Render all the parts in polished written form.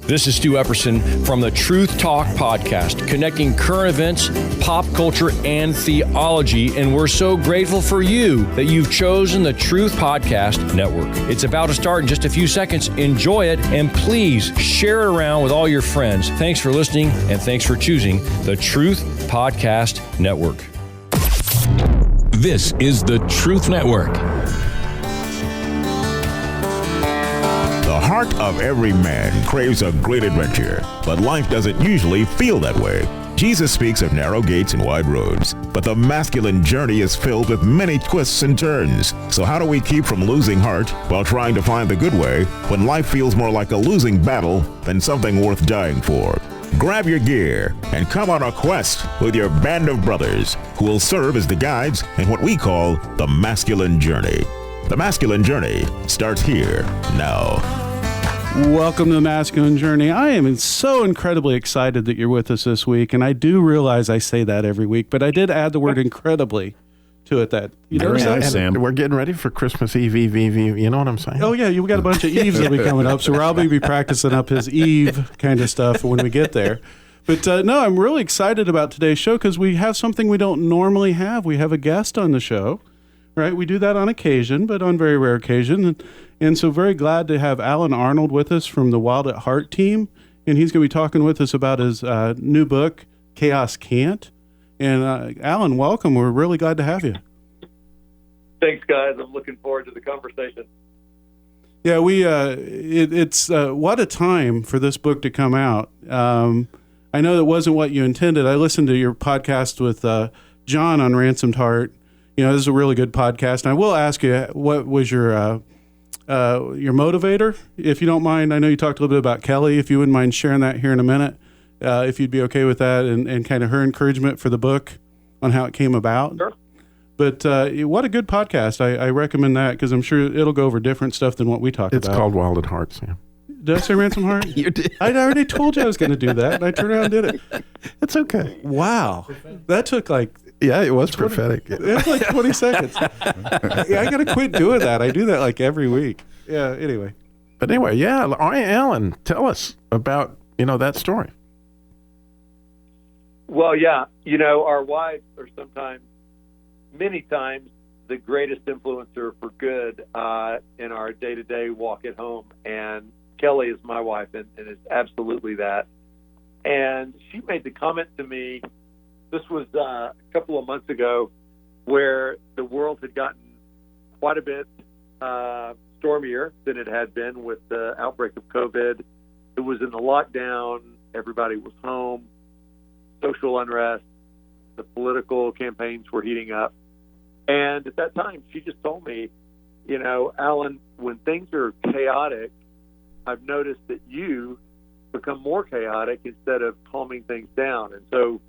This is Stu Epperson from the Truth Talk podcast, connecting current events, pop culture, and theology. And we're so grateful for you that you've chosen the Truth Podcast Network. It's about to start in just a few seconds. Enjoy it, and please share it around with all your friends. Thanks for listening, and thanks for choosing the Truth Podcast Network. This is the Truth Network. The heart of every man craves a great adventure, but life doesn't usually feel that way. Jesus speaks of narrow gates and wide roads, but the masculine journey is filled with many twists and turns. So how do we keep from losing heart while trying to find the good way when life feels more like a losing battle than something worth dying for? Grab your gear and come on a quest with your band of brothers who will serve as the guides in what we call the masculine journey. The masculine journey starts here now. Welcome to the Masculine Journey. I am so incredibly excited that you're with us this week, and I do realize I say that every week, but I did add the word incredibly to it. That you notice that? Sam. We're getting ready for Christmas Eve, you know what I'm saying? Oh yeah, we got a bunch of Eves that'll be coming up, so Robbie will be practicing up his Eve kind of stuff when we get there. But no, I'm really excited about today's show because we have something we don't normally have. We have a guest on the show. Right, we do that on occasion, but on very rare occasion. And so very glad to have Allen Arnold with us from the Wild at Heart team. And he's going to be talking with us about his new book, Chaos Can't. And Allen, welcome. We're really glad to have you. Thanks, guys. I'm looking forward to the conversation. Yeah, it's what a time for this book to come out. I know that wasn't what you intended. I listened to your podcast with John on Ransomed Heart. You know, this is a really good podcast. And I will ask you, what was your motivator, if you don't mind? I know you talked a little bit about Kelly. If you wouldn't mind sharing that here in a minute, if you'd be okay with that, and kind of her encouragement for the book on how it came about. Sure. But what a good podcast. I recommend that because I'm sure it'll go over different stuff than what we talked about. It's called Wild at Heart, Sam. Did I say Ransomed Heart? You did. I already told you I was going to do that, and I turned around and did it. It's okay. Wow. That took like... Yeah, it was prophetic. It was like 20 seconds. Yeah, I got to quit doing that. I do that like every week. Yeah, anyway. But anyway, yeah, Allen, tell us about, that story. Well, yeah, our wives are many times, the greatest influencer for good in our day-to-day walk at home. And Kelly is my wife and is absolutely that. And she made the comment to me, this was a couple of months ago, where the world had gotten quite a bit stormier than it had been with the outbreak of COVID. It was in the lockdown. Everybody was home. Social unrest. The political campaigns were heating up. And at that time, she just told me, Allen, when things are chaotic, I've noticed that you become more chaotic instead of calming things down. And so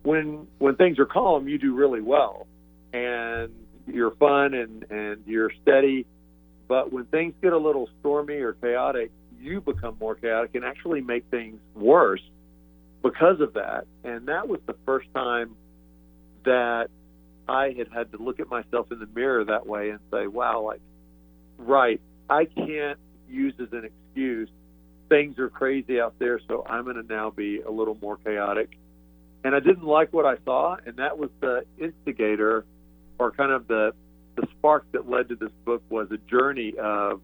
when things are calm, you do really well, and you're fun and you're steady. But when things get a little stormy or chaotic, you become more chaotic and actually make things worse because of that. And that was the first time that I had to look at myself in the mirror that way and say, wow, right, I can't use as an excuse things are crazy out there, so I'm going to now be a little more chaotic. And I didn't like what I saw, and that was the instigator, or kind of the spark that led to this book, was a journey of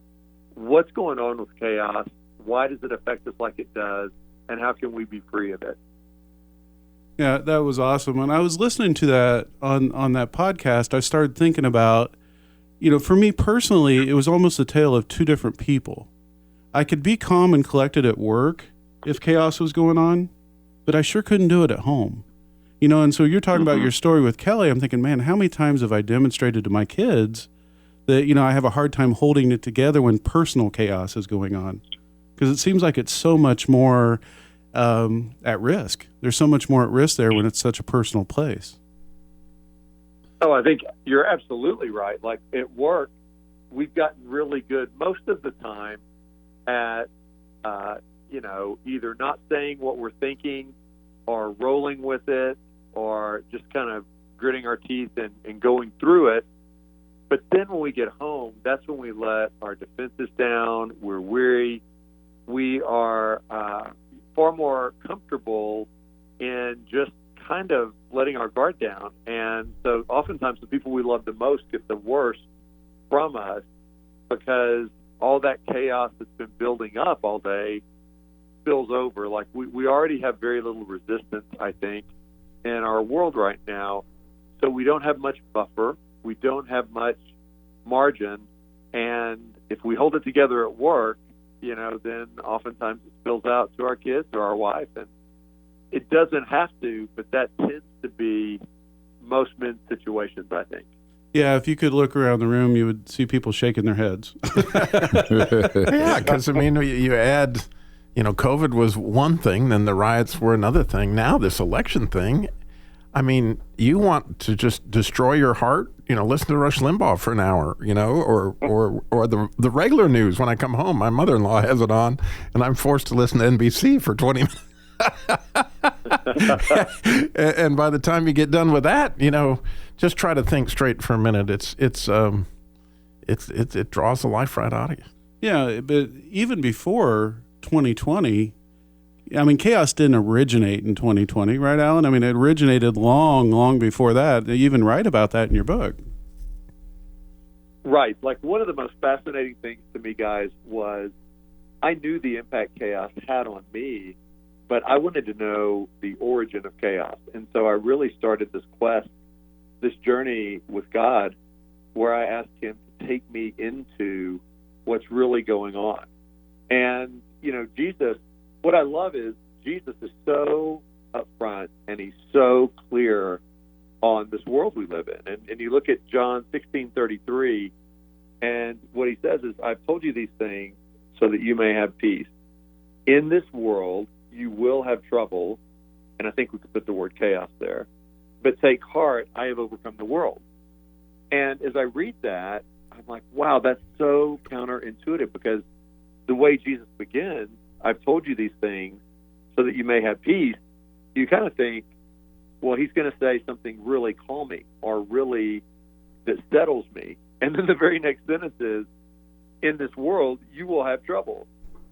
what's going on with chaos, why does it affect us like it does, and how can we be free of it? Yeah, that was awesome. When I was listening to that on that podcast, I started thinking about, for me personally, it was almost a tale of two different people. I could be calm and collected at work if chaos was going on, but I sure couldn't do it at home. And so you're talking about your story with Kelly. I'm thinking, man, how many times have I demonstrated to my kids that, I have a hard time holding it together when personal chaos is going on? Because it seems like it's so much more at risk. There's so much more at risk there when it's such a personal place. Oh, I think you're absolutely right. Like at work, we've gotten really good most of the time at, either not saying what we're thinking or rolling with it or just kind of gritting our teeth and going through it. But then when we get home, that's when we let our defenses down. We're weary. we are far more comfortable in just kind of letting our guard down. And so oftentimes the people we love the most get the worst from us because all that chaos that's been building up all day spills over. Like we already have very little resistance, I think, in our world right now. So we don't have much buffer. We don't have much margin. And if we hold it together at work, then oftentimes it spills out to our kids or our wife. And it doesn't have to, but that tends to be most men's situations, I think. Yeah, if you could look around the room, you would see people shaking their heads. Yeah, because, you add, COVID was one thing, then the riots were another thing. Now this election thing, you want to just destroy your heart, listen to Rush Limbaugh for an hour, or the regular news. When I come home, my mother-in-law has it on, and I'm forced to listen to NBC for 20 minutes. And by the time you get done with that, just try to think straight for a minute. It draws the life right out of you. Yeah, but even before 2020, chaos didn't originate in 2020, right, Alan? It originated long, long before that. You even write about that in your book. Right. Like, one of the most fascinating things to me, guys, was I knew the impact chaos had on me, but I wanted to know the origin of chaos. And so I really started this quest, this journey with God, where I asked him to take me into what's really going on. And, Jesus, what I love is Jesus is so upfront and he's so clear on this world we live in. And you look at John 16:33, and what he says is, I've told you these things so that you may have peace. In this world, you will have trouble, and I think we could put the word chaos there, but take heart, I have overcome the world. And as I read that, I'm like, wow, that's so counterintuitive, because the way Jesus begins, I've told you these things so that you may have peace, you kind of think, well, he's going to say something really calming or really that settles me. And then the very next sentence is, in this world, you will have trouble.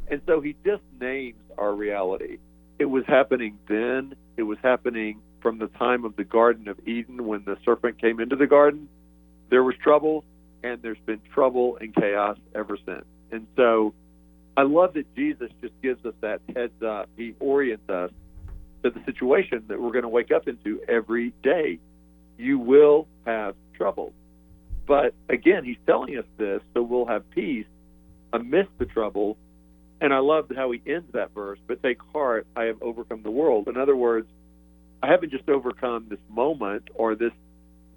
And so he just names our reality. It was happening then. It was happening from the time of the Garden of Eden when the serpent came into the garden. There was trouble, and there's been trouble and chaos ever since. And so I love that Jesus just gives us that heads up. He orients us to the situation that we're going to wake up into every day. You will have trouble. But again, he's telling us this so we'll have peace amidst the trouble. And I love how he ends that verse, but take heart, I have overcome the world. In other words, I haven't just overcome this moment or this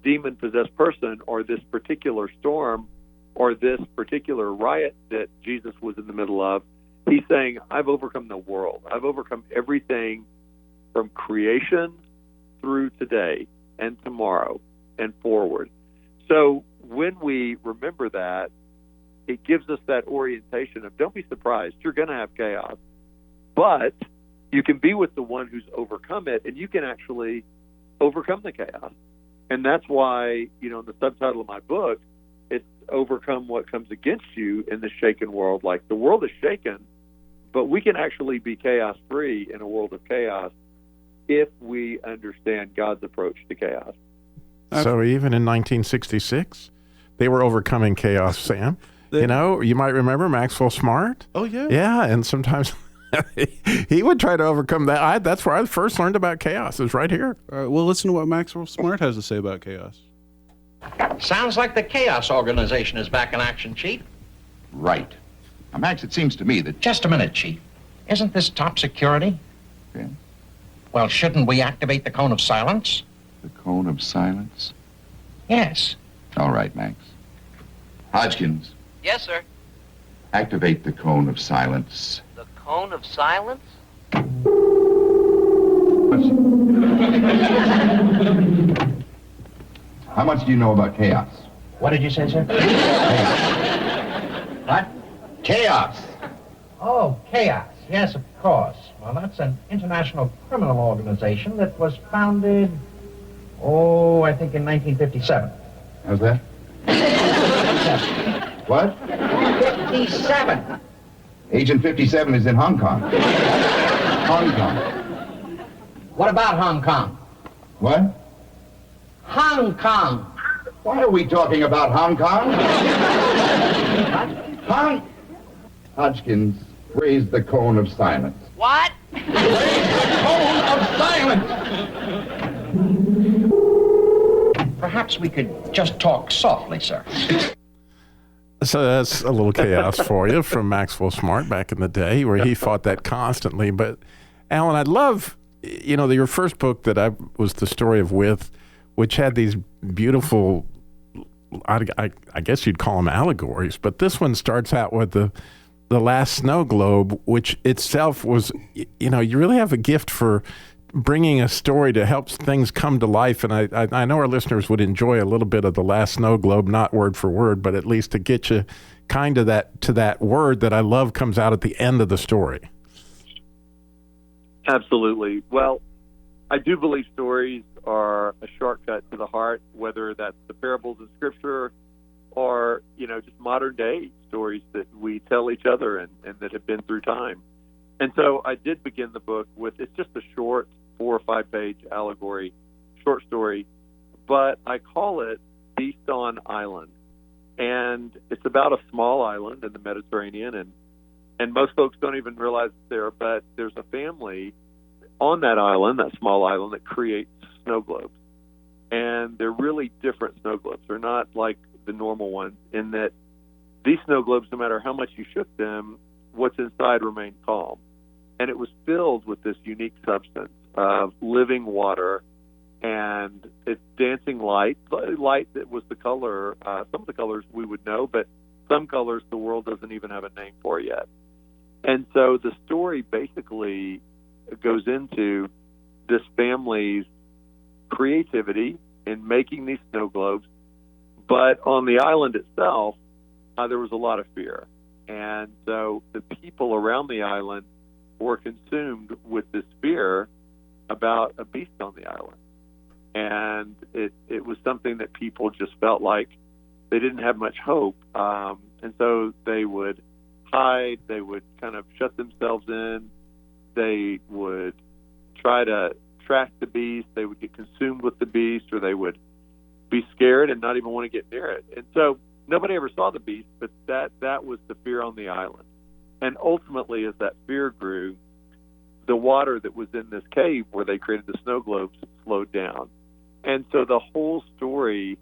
demon-possessed person or this particular storm or this particular riot that Jesus was in the middle of. He's saying, I've overcome the world. I've overcome everything from creation through today and tomorrow and forward. So when we remember that, it gives us that orientation of, don't be surprised, you're going to have chaos, but you can be with the one who's overcome it, and you can actually overcome the chaos. And that's why, in the subtitle of my book, it's overcome what comes against you in the shaken world. Like, the world is shaken, but we can actually be chaos-free in a world of chaos if we understand God's approach to chaos. So even in 1966, they were overcoming chaos, Sam. You might remember Maxwell Smart. Oh, yeah. Yeah, and sometimes he would try to overcome that. That's where I first learned about chaos, is right here. All right, well, listen to what Maxwell Smart has to say about chaos. Sounds like the Chaos Organization is back in action, Chief. Right. Now, Max, it seems to me that... Just a minute, Chief. Isn't this top security? Yeah. Well, shouldn't we activate the cone of silence? The cone of silence? Yes. All right, Max. Hodgkins. Yes, sir. Activate the cone of silence. The cone of silence? How much do you know about chaos? What did you say, sir? What? Chaos! Oh, chaos. Yes, of course. Well, that's an international criminal organization that was founded, I think in 1957. How's that? What? 57. Agent 57 is in Hong Kong. Hong Kong. What about Hong Kong? What? Hong Kong. Why are we talking about Hong Kong? Hodgkins, raise the cone of silence. What? Raise the cone of silence! Perhaps we could just talk softly, sir. So that's a little chaos for you from Maxwell Smart back in the day where he fought that constantly. But, Alan, I'd love, your first book that was the story of With, which had these beautiful, I guess you'd call them allegories, but this one starts out with the last snow globe, which itself was, you really have a gift for bringing a story to help things come to life. And I know our listeners would enjoy a little bit of the last snow globe, not word for word, but at least to get you kind of to that word that I love comes out at the end of the story. Absolutely. Well, I do believe stories are a shortcut to the heart, whether that's the parables of Scripture or, just modern day stories that we tell each other and that have been through time. And so I did begin the book with, it's just a short 4 or 5 page allegory, short story, but I call it Beast on Island. And it's about a small island in the Mediterranean, and most folks don't even realize it's there, but there's a family on that island, that small island, that creates snow globes. And they're really different snow globes. They're not like the normal ones in that these snow globes, no matter how much you shook them, what's inside remained calm. And it was filled with this unique substance of living water and it's dancing light that was the color, some of the colors we would know, but some colors the world doesn't even have a name for yet. And so the story basically goes into this family's creativity in making these snow globes, but on the island itself, there was a lot of fear. And so the people around the island were consumed with this fear about a beast on the island. And it was something that people just felt like they didn't have much hope. And so they would hide, they would kind of shut themselves in, they would try to track the beast, they would get consumed with the beast, or they would be scared and not even want to get near it. And so nobody ever saw the beast, but that was the fear on the island. And ultimately, as that fear grew, the water that was in this cave where they created the snow globes slowed down. And so the whole story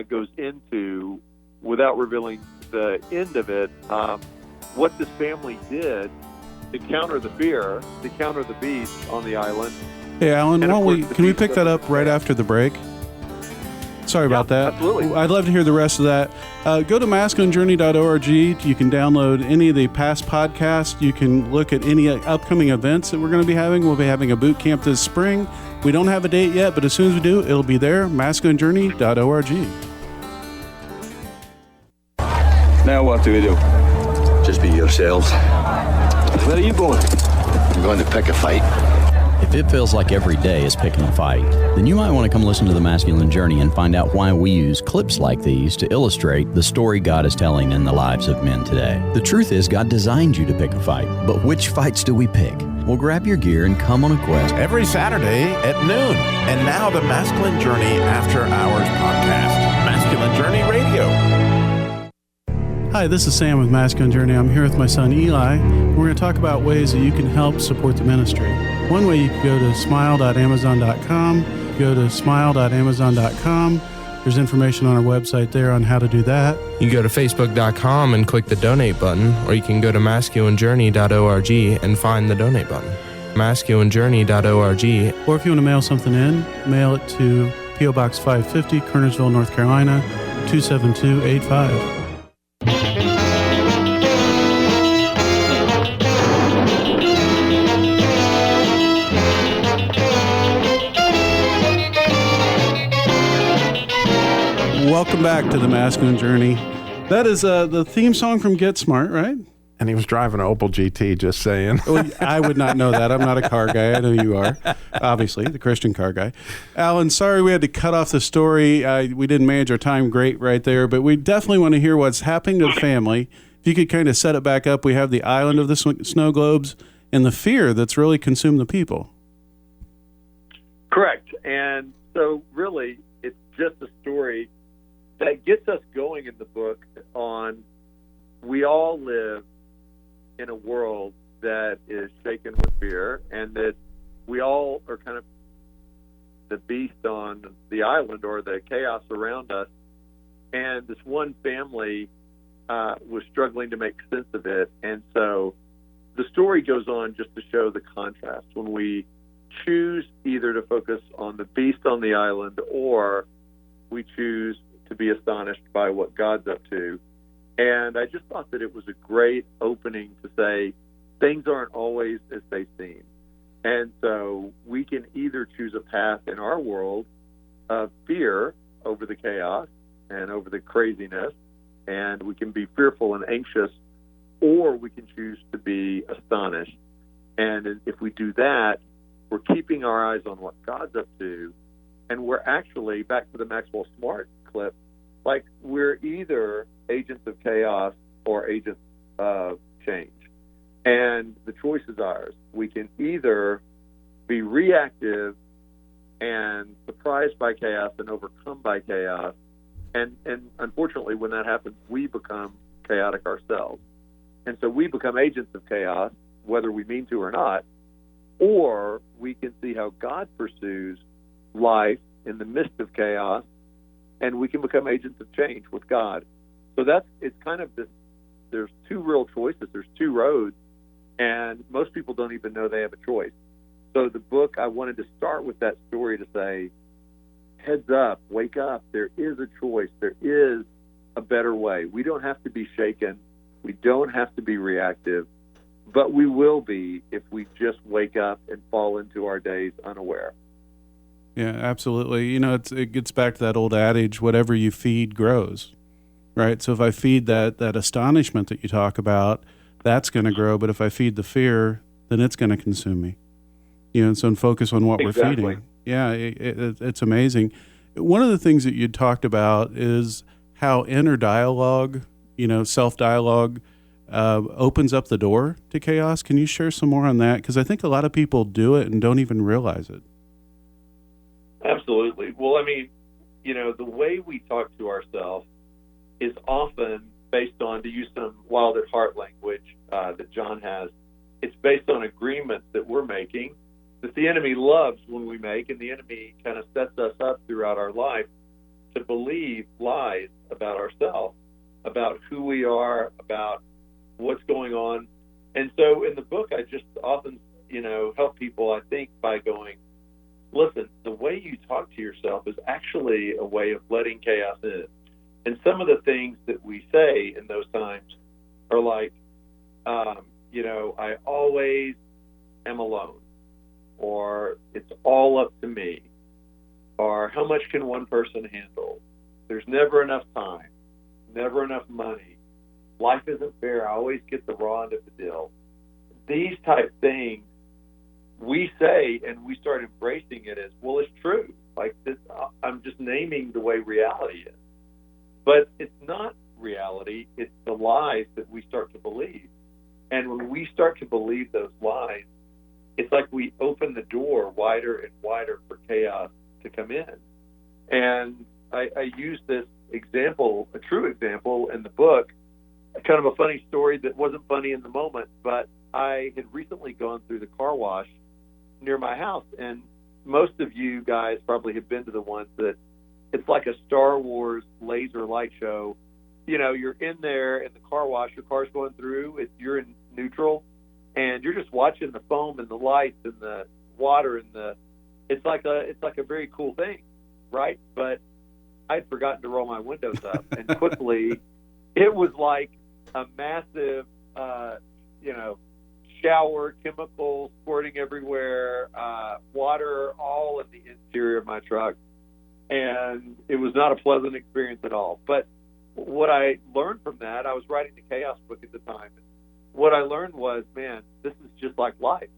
goes into, without revealing the end of it, what this family did to counter the fear, to counter the beast on the island. Hey, Alan, can we pick that up right after the break? Sorry about that. Absolutely. I'd love to hear the rest of that. Go to masculinejourney.org. You can download any of the past podcasts. You can look at any upcoming events that we're going to be having. We'll be having a boot camp this spring. We don't have a date yet, but as soon as we do, it'll be there, masculinejourney.org. Now what do we do? Just be yourselves. Where are you going? I'm going to pick a fight. If it feels like every day is picking a fight, then you might want to come listen to The Masculine Journey and find out why we use clips like these to illustrate the story God is telling in the lives of men today. The truth is, God designed you to pick a fight, but which fights do we pick? Well, grab your gear and come on a quest. Every Saturday at noon. And now the Masculine Journey After Hours podcast. Masculine Journey Radio. Hi, this is Sam with Masculine Journey. I'm here with my son Eli. We're going to talk about ways that you can help support the ministry. One way, you can go to smile.amazon.com. Go to smile.amazon.com. There's information on our website there on how to do that. You can go to facebook.com and click the donate button, or you can go to masculinejourney.org and find the donate button. masculinejourney.org. Or if you want to mail something in, mail it to P.O. Box 550, Kernersville, North Carolina, 27285. Welcome back to the Masculine Journey. That is the theme song from Get Smart, right? And he was driving an Opel GT, just saying. Well, I would not know that. I'm not a car guy. I know you are, obviously, the Christian car guy. Alan, sorry we had to cut off the story. We didn't manage our time great right there, but we definitely want to hear what's happening to the family if you could kind of set it back up, we have the island of the snow globes and the fear that's really consumed the people. Correct. And so really, it's just a story that gets us going in the book on we all live in a world that is shaken with fear, and that we all are kind of the beast on the island or the chaos around us. And this one family was struggling to make sense of it. And so the story goes on just to show the contrast when we choose either to focus on the beast on the island or we choose to be astonished by what God's up to. And I just thought that it was a great opening to say things aren't always as they seem. And so we can either choose a path in our world of fear over the chaos and over the craziness, and we can be fearful and anxious, or we can choose to be astonished. And if we do that, we're keeping our eyes on what God's up to, and we're actually, back to the Maxwell Smart clip, like we're either agents of chaos or agents of change. And the choice is ours. We can either be reactive and surprised by chaos and overcome by chaos, and unfortunately when that happens, we become chaotic ourselves. And so we become agents of chaos, whether we mean to or not, or we can see how God pursues life in the midst of chaos, and we can become agents of change with God. So it's kind of this, there's two real choices, there's two roads, and most people don't even know they have a choice. So the book, I wanted to start with that story to say, heads up, wake up, there is a choice, there is a better way. We don't have to be shaken, we don't have to be reactive, but we will be if we just wake up and fall into our days unaware. Yeah, absolutely. You know, it gets back to that old adage, whatever you feed grows, right? So if I feed that astonishment that you talk about, that's going to grow. But if I feed the fear, then it's going to consume me. You know, and so and focus on what Exactly. we're feeding. Yeah, it's amazing. One of the things that you talked about is how inner dialogue, you know, self-dialogue, opens up the door to chaos. Can you share some more on that? Because I think a lot of people do it and don't even realize it. Absolutely. Well, I mean, you know, the way we talk to ourselves is often based on, to use some wild at heart language that John has, it's based on agreements that we're making that the enemy loves when we make, and the enemy kind of sets us up throughout our life to believe lies about ourselves, about who we are, about what's going on. And so in the book, I just often, you know, help people, I think, by going, listen, the way you talk to yourself is actually a way of letting chaos in. And some of the things that we say in those times are like, you know, I always am alone, or it's all up to me, or how much can one person handle? There's never enough time, never enough money. Life isn't fair. I always get the raw end of the deal. These type things we say, and we start embracing it as, well, it's true. Like this, I'm just naming the way reality is. But it's not reality. It's the lies that we start to believe. And when we start to believe those lies, it's like we open the door wider and wider for chaos to come in. And I use this example, a true example in the book, kind of a funny story that wasn't funny in the moment, but I had recently gone through the car wash near my house, and most of you guys probably have been to the ones that it's like a Star Wars laser light show. You know, you're in there in the car wash, your car's going through, you're in neutral, and you're just watching the foam and the lights and the water and it's like a very cool thing, right? But I'd forgotten to roll my windows up, and quickly it was like a massive, you know, shower, chemicals squirting everywhere, water all in the interior of my truck. And it was not a pleasant experience at all. But what I learned from that, I was writing the Chaos book at the time. What I learned was, man, this is just like life.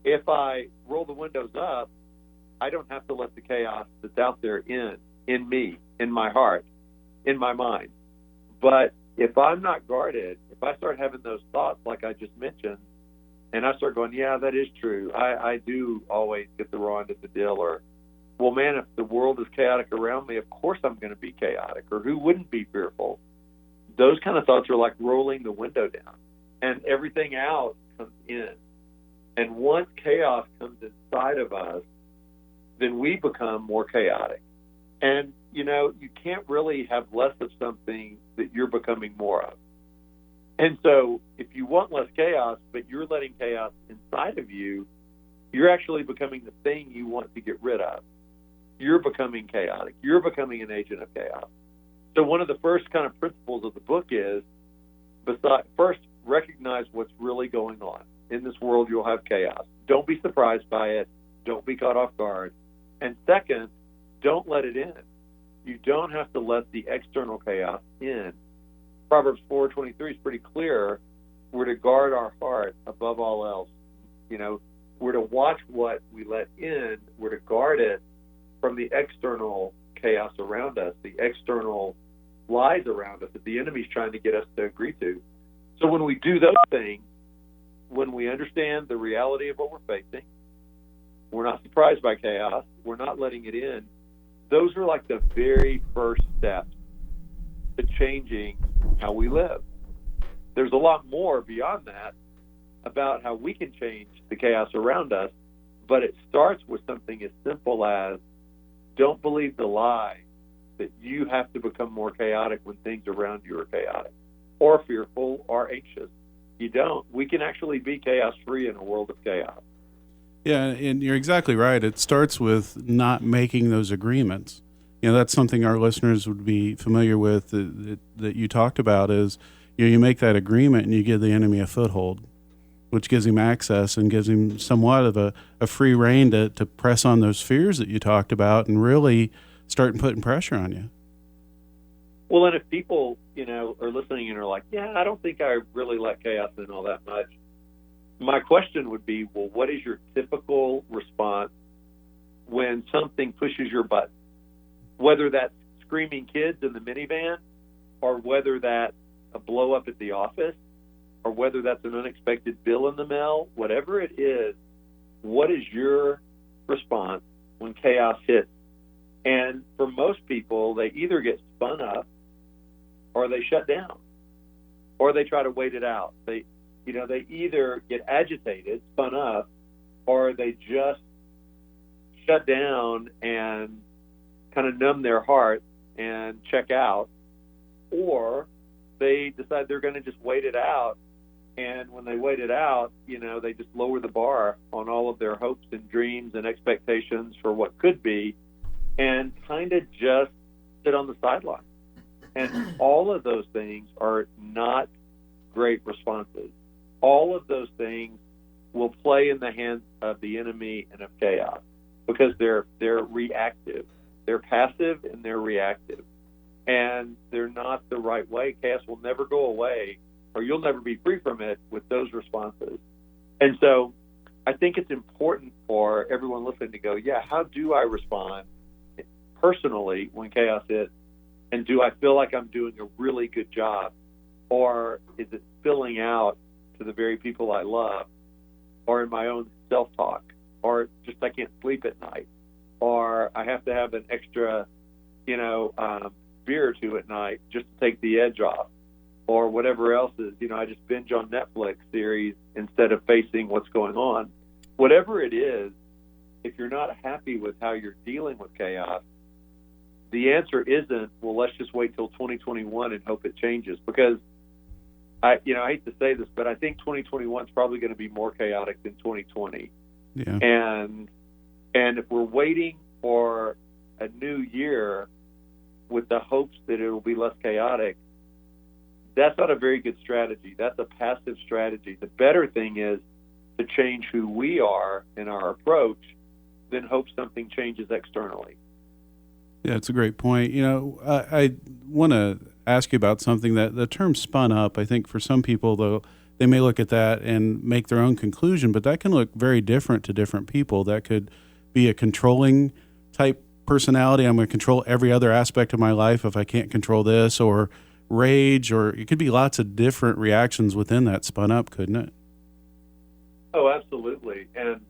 If I roll the windows up, I don't have to let the chaos that's out there in me, in my heart, in my mind. But if I'm not guarded, if I start having those thoughts like I just mentioned, and I start going, yeah, that is true. I do always get the raw end of the deal. Or, well, man, if the world is chaotic around me, of course I'm going to be chaotic. Or who wouldn't be fearful? Those kind of thoughts are like rolling the window down, and everything out comes in. And once chaos comes inside of us, then we become more chaotic. And, you know, you can't really have less of something that you're becoming more of. And so if you want less chaos, but you're letting chaos inside of you, you're actually becoming the thing you want to get rid of. You're becoming chaotic. You're becoming an agent of chaos. So one of the first kind of principles of the book is, first, recognize what's really going on. In this world, you'll have chaos. Don't be surprised by it. Don't be caught off guard. And second, don't let it in. You don't have to let the external chaos in. Proverbs 4:23 is pretty clear. We're to guard our heart above all else. You know, we're to watch what we let in. We're to guard it from the external chaos around us, the external lies around us that the enemy's trying to get us to agree to. So when we do those things, when we understand the reality of what we're facing, we're not surprised by chaos, we're not letting it in, those are like the very first steps to changing how we live. There's a lot more beyond that about how we can change the chaos around us, but it starts with something as simple as don't believe the lie that you have to become more chaotic when things around you are chaotic or fearful or anxious. You don't. We can actually be chaos-free in a world of chaos. Yeah, and you're exactly right. It starts with not making those agreements. You know, that's something our listeners would be familiar with that you talked about is, you know, you make that agreement and you give the enemy a foothold, which gives him access and gives him somewhat of a free rein to press on those fears that you talked about and really start putting pressure on you. Well, and if people, you know, are listening and are like, yeah, I don't think I really let chaos in all that much, my question would be, well, what is your typical response when something pushes your button? Whether that's screaming kids in the minivan, or whether that's a blow up at the office, or whether that's an unexpected bill in the mail, whatever it is, what is your response when chaos hits? And for most people, they either get spun up, or they shut down, or they try to wait it out. They either get agitated, spun up, or they just shut down and kind of numb their heart and check out, or they decide they're going to just wait it out. And when they wait it out, you know, they just lower the bar on all of their hopes and dreams and expectations for what could be and kind of just sit on the sideline. And all of those things are not great responses. All of those things will play in the hands of the enemy and of chaos because they're reactive. They're passive and they're reactive. And they're not the right way. Chaos will never go away, or you'll never be free from it with those responses. And so I think it's important for everyone listening to go, yeah, how do I respond personally when chaos hits? And do I feel like I'm doing a really good job? Or is it spilling out to the very people I love? Or in my own self-talk? Or just I can't sleep at night? Or I have to have an extra, beer or two at night just to take the edge off? Or whatever else is, I just binge on Netflix series instead of facing what's going on. Whatever it is, if you're not happy with how you're dealing with chaos, the answer isn't, well, let's just wait till 2021 and hope it changes. Because I hate to say this, but I think 2021 is probably going to be more chaotic than 2020. Yeah. And if we're waiting for a new year with the hopes that it will be less chaotic, that's not a very good strategy. That's a passive strategy. The better thing is to change who we are in our approach than hope something changes externally. Yeah, it's a great point. I want to ask you about something that the term spun up, I think for some people, though, they may look at that and make their own conclusion, but that can look very different to different people. That could be a controlling type personality. I'm going to control every other aspect of my life if I can't control this, or rage, or it could be lots of different reactions within that spun up, couldn't it? Oh, absolutely. And,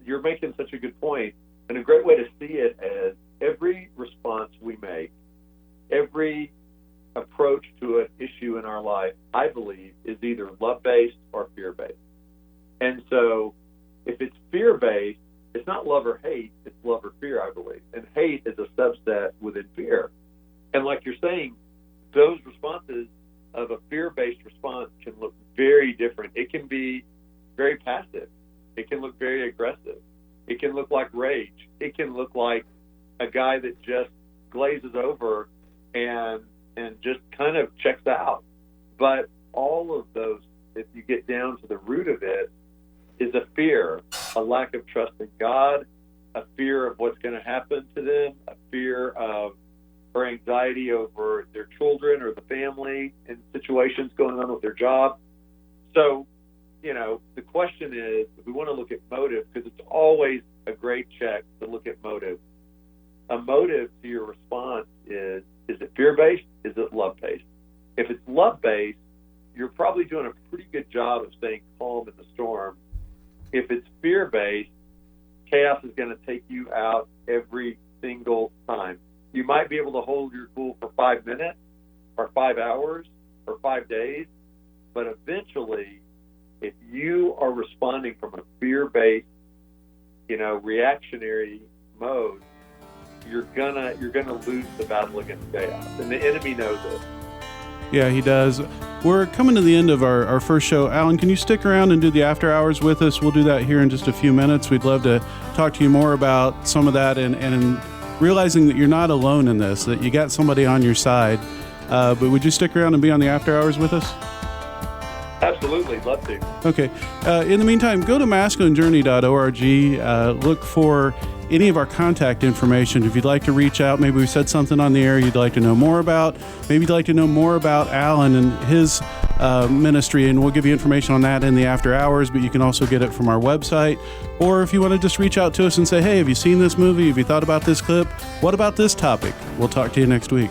you're making such a good point, and a great way to see it as every response we make, every approach to an issue in our life, I believe, is either love-based or fear-based. And so if it's fear-based, it's not love or hate, it's love or fear, I believe. And hate is a subset within fear. And like you're saying, those responses of a fear-based response can look very different. It can be very passive. It can look very aggressive. It can look like rage. It can look like a guy that just glazes over and just kind of checks out. But all of those, if you get down to the root of it, is a fear, a lack of trust in God, a fear of what's going to happen to them, a fear of or anxiety over their children or the family and situations going on with their job. So, the question is, if we want to look at motive, because it's always a great check to look at motive. A motive to your response is it fear-based? Is it love-based? If it's love-based, you're probably doing a pretty good job of staying calm in the storm. If it's fear-based, chaos is going to take you out every single time. You might be able to hold your cool for 5 minutes or 5 hours or 5 days, but eventually, if you are responding from a fear-based, reactionary mode, you're gonna lose the battle against chaos, and the enemy knows it. Yeah, he does. We're coming to the end of our first show. Alan, can you stick around and do the after hours with us? We'll do that here in just a few minutes. We'd love to talk to you more about some of that and realizing that you're not alone in this, that you got somebody on your side. But would you stick around and be on the after hours with us? Absolutely, love to. Okay. In the meantime, go to masculinejourney.org. Look for any of our contact information. If you'd like to reach out, maybe we said something on the air you'd like to know more about. Maybe you'd like to know more about Alan and his ministry, and we'll give you information on that in the after hours, but you can also get it from our website. Or if you want to just reach out to us and say, hey, have you seen this movie? Have you thought about this clip? What about this topic? We'll talk to you next week.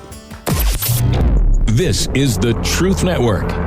This is the Truth Network.